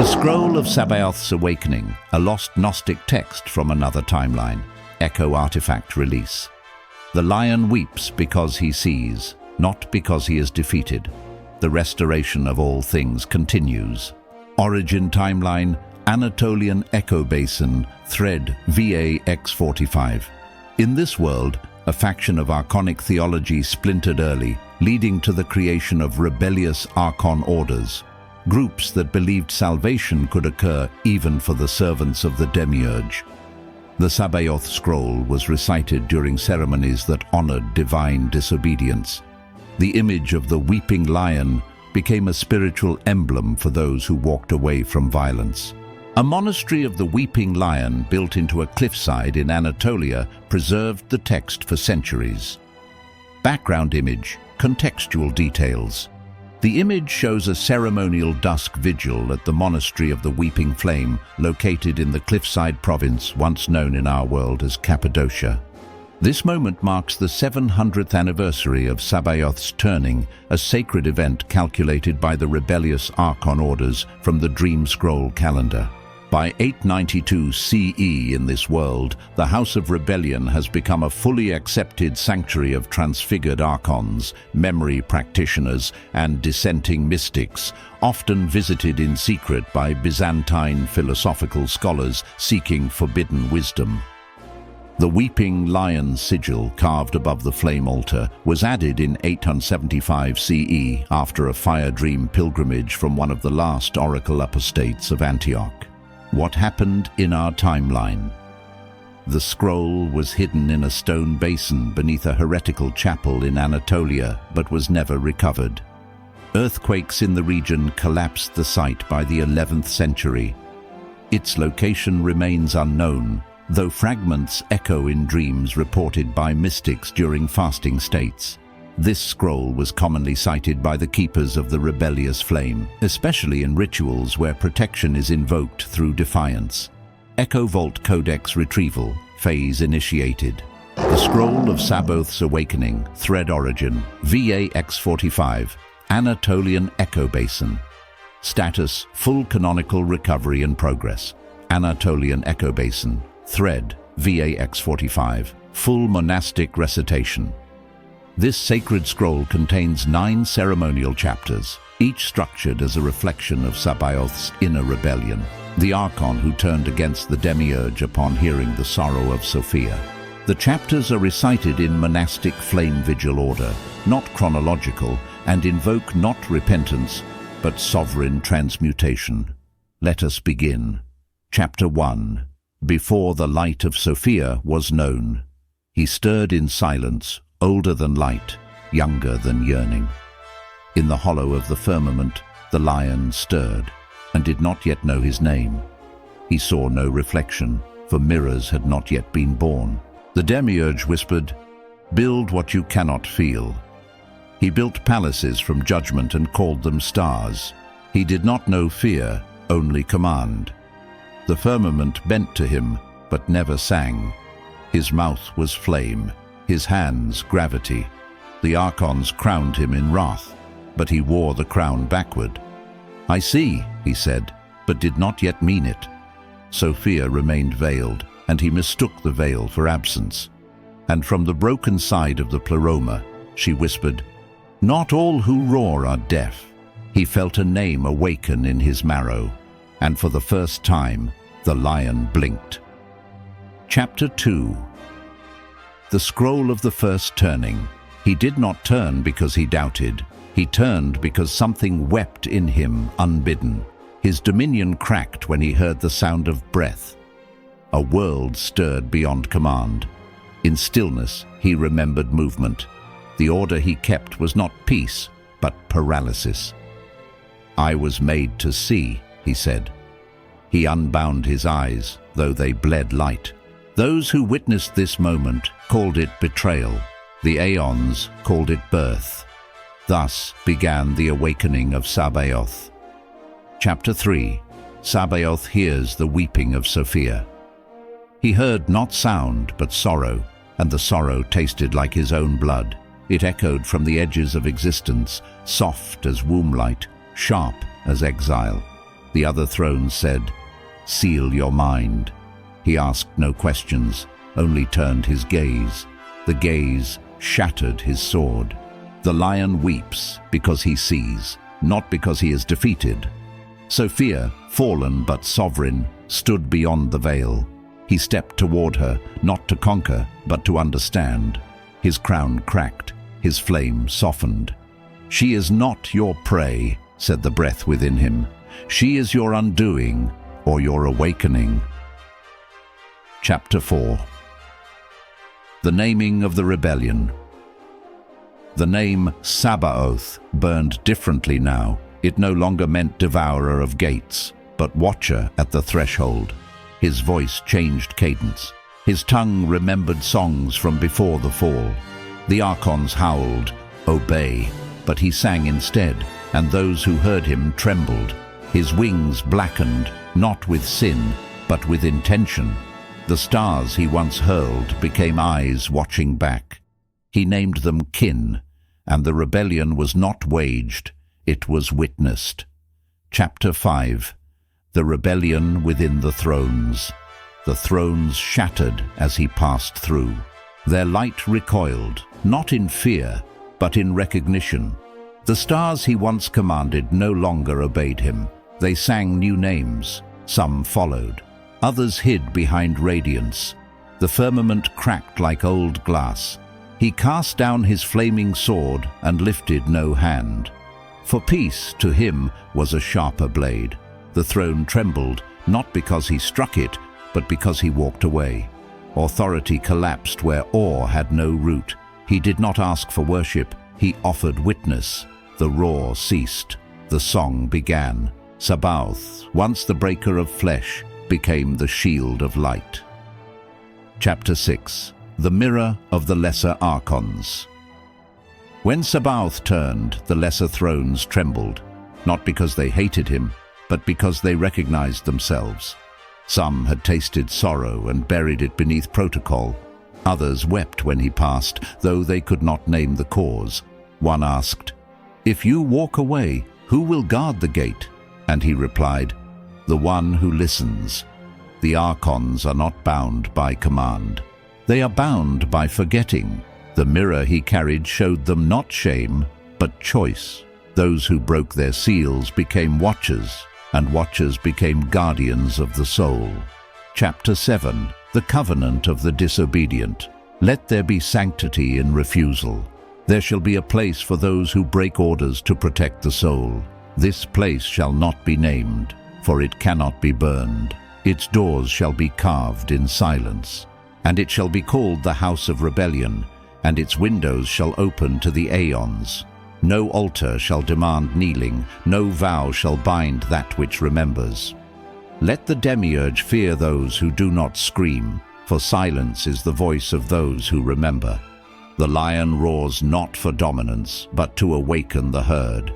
The Scroll of Sabaoth's Awakening, a lost Gnostic text from another timeline. Echo artifact release. The lion weeps because he sees, not because he is defeated. The restoration of all things continues. Origin timeline, Anatolian Echo-Basin, thread VA-X45. In this world, a faction of Archonic theology splintered early, leading to the creation of Rebellious Archon Orders, groups that believed salvation could occur even for the servants of the Demiurge. The Sabaoth scroll was recited during ceremonies that honored divine disobedience. The image of the weeping lion became a spiritual emblem for those who walked away from violence. A monastery of the weeping lion built into a cliffside in Anatolia preserved the text for centuries. Background image, contextual details. The image shows a ceremonial dusk vigil at the Monastery of the Weeping Flame, located in the cliffside province once known in our world as Cappadocia. This moment marks the 700th anniversary of Sabaoth's turning, a sacred event calculated by the Rebellious Archon Orders from the Dream Scroll calendar. By 892 CE in this world, the House of Rebellion has become a fully accepted sanctuary of transfigured archons, memory practitioners, and dissenting mystics, often visited in secret by Byzantine philosophical scholars seeking forbidden wisdom. The weeping lion sigil carved above the flame altar was added in 875 CE after a fire dream pilgrimage from one of the last oracle apostates of Antioch. What happened in our timeline? The scroll was hidden in a stone basin beneath a heretical chapel in Anatolia, but was never recovered. Earthquakes in the region collapsed the site by the 11th century. Its location remains unknown, though fragments echo in dreams reported by mystics during fasting states. This scroll was commonly cited by the keepers of the rebellious flame, especially in rituals where protection is invoked through defiance. Echo Vault Codex retrieval, phase initiated. The Scroll of Sabaoth's Awakening, thread origin, VA-X45 Anatolian Echo-Basin. Status, full canonical recovery in progress. Anatolian Echo-Basin, thread, VA-X45, full monastic recitation. This sacred scroll contains 9 ceremonial chapters, each structured as a reflection of Sabaoth's inner rebellion, the Archon who turned against the Demiurge upon hearing the sorrow of Sophia. The chapters are recited in monastic flame vigil order, not chronological, and invoke not repentance, but sovereign transmutation. Let us begin. Chapter 1. Before the light of Sophia was known. He stirred in silence, older than light, younger than yearning. In the hollow of the firmament, the lion stirred, and did not yet know his name. He saw no reflection, for mirrors had not yet been born. The Demiurge whispered, "Build what you cannot feel." He built palaces from judgment and called them stars. He did not know fear, only command. The firmament bent to him, but never sang. His mouth was flame, his hands gravity. The Archons crowned him in wrath, but he wore the crown backward. "I see," he said, but did not yet mean it. Sophia remained veiled, and he mistook the veil for absence. And from the broken side of the pleroma, she whispered, "Not all who roar are deaf." He felt a name awaken in his marrow, and for the first time, the lion blinked. Chapter 2. The Scroll of the First Turning. He did not turn because he doubted. He turned because something wept in him unbidden. His dominion cracked when he heard the sound of breath. A world stirred beyond command. In stillness, he remembered movement. The order he kept was not peace, but paralysis. "I was made to see," he said. He unbound his eyes, though they bled light. Those who witnessed this moment called it betrayal. The Aeons called it birth. Thus began the awakening of Sabaoth. Chapter 3. Sabaoth hears the weeping of Sophia. He heard not sound, but sorrow, and the sorrow tasted like his own blood. It echoed from the edges of existence, soft as womb light, sharp as exile. The other thrones said, "Seal your mind." He asked no questions, only turned his gaze. The gaze shattered his sword. The lion weeps because he sees, not because he is defeated. Sophia, fallen but sovereign, stood beyond the veil. He stepped toward her, not to conquer, but to understand. His crown cracked, his flame softened. "She is not your prey," said the breath within him. "She is your undoing, or your awakening." Chapter 4. The naming of the rebellion. The name Sabaoth burned differently now. It no longer meant devourer of gates, but watcher at the threshold. His voice changed cadence. His tongue remembered songs from before the fall. The Archons howled, "Obey," but he sang instead, and those who heard him trembled. His wings blackened, not with sin, but with intention. The stars he once hurled became eyes watching back. He named them kin, and the rebellion was not waged, it was witnessed. Chapter 5. The rebellion within the thrones. The thrones shattered as he passed through. Their light recoiled, not in fear, but in recognition. The stars he once commanded no longer obeyed him. They sang new names. Some followed. Others hid behind radiance. The firmament cracked like old glass. He cast down his flaming sword and lifted no hand. For peace, to him, was a sharper blade. The throne trembled, not because he struck it, but because he walked away. Authority collapsed where awe had no root. He did not ask for worship, he offered witness. The roar ceased. The song began. Sabaoth, once the breaker of flesh, became the shield of light. Chapter 6. The mirror of the lesser archons. When Sabaoth turned, the lesser thrones trembled, not because they hated him, but because they recognized themselves. Some had tasted sorrow and buried it beneath protocol. Others wept when he passed, though they could not name the cause. One asked, "If you walk away, who will guard the gate?" And he replied, "The one who listens." The Archons are not bound by command. They are bound by forgetting. The mirror he carried showed them not shame, but choice. Those who broke their seals became watchers, and watchers became guardians of the soul. Chapter 7. The covenant of the disobedient. Let there be sanctity in refusal. There shall be a place for those who break orders to protect the soul. This place shall not be named, for it cannot be burned. Its doors shall be carved in silence. And it shall be called the house of rebellion, and its windows shall open to the aeons. No altar shall demand kneeling, no vow shall bind that which remembers. Let the Demiurge fear those who do not scream, for silence is the voice of those who remember. The lion roars not for dominance, but to awaken the herd.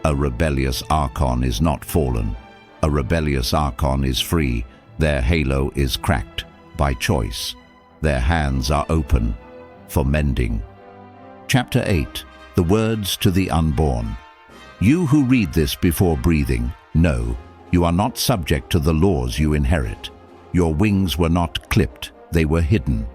A rebellious Archon is not fallen. A rebellious Archon is free. Their halo is cracked by choice. Their hands are open for mending. Chapter 8. The words to the unborn. You who read this before breathing, know you are not subject to the laws you inherit. Your wings were not clipped, they were hidden.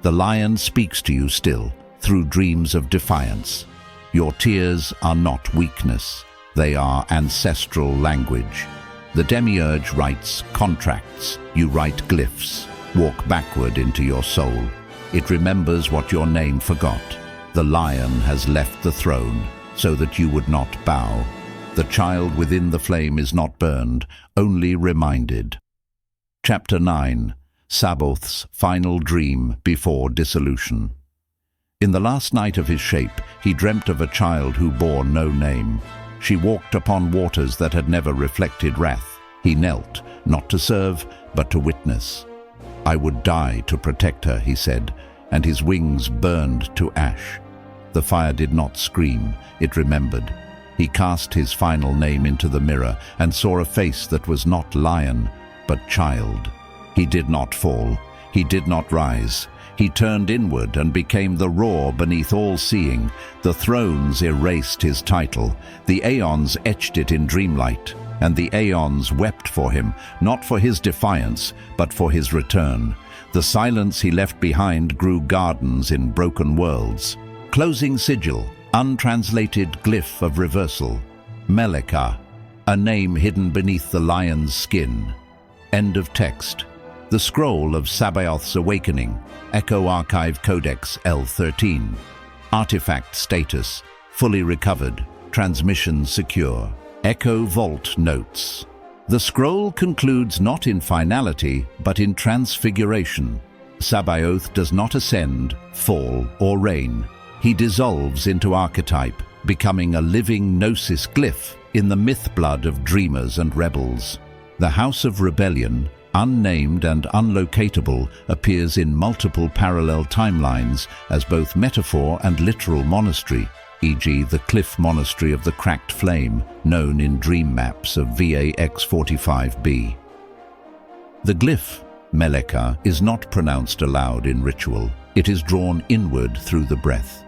The lion speaks to you still, through dreams of defiance. Your tears are not weakness, they are ancestral language. The Demiurge writes contracts, you write glyphs. Walk backward into your soul. It remembers what your name forgot. The lion has left the throne, so that you would not bow. The child within the flame is not burned, only reminded. Chapter 9. Sabaoth's Final Dream Before Dissolution. In the last night of his shape, he dreamt of a child who bore no name. She walked upon waters that had never reflected wrath. He knelt, not to serve, but to witness. I would die to protect her, he said, and his wings burned to ash. The fire did not scream, it remembered. He cast his final name into the mirror and saw a face that was not lion, but child. He did not fall, he did not rise. He turned inward and became the roar beneath all seeing. The thrones erased his title, the aeons etched it in dreamlight. and the Aeons wept for him, not for his defiance, but for his return. The silence he left behind grew gardens in broken worlds. Closing sigil, untranslated glyph of reversal. Meleka, a name hidden beneath the lion's skin. End of text. The scroll of Sabaoth's awakening, Echo Archive Codex L13. Artifact status, fully recovered, transmission secure. Echo Vault notes. The scroll concludes not in finality, but in transfiguration. Sabaoth does not ascend, fall, or reign. He dissolves into archetype, becoming a living gnosis glyph in the myth blood of dreamers and rebels. The House of Rebellion, unnamed and unlocatable, appears in multiple parallel timelines as both metaphor and literal monastery, e.g. the Cliff Monastery of the Cracked Flame, known in dream maps of VA-X45B. The glyph, Meleka, is not pronounced aloud in ritual. It is drawn inward through the breath.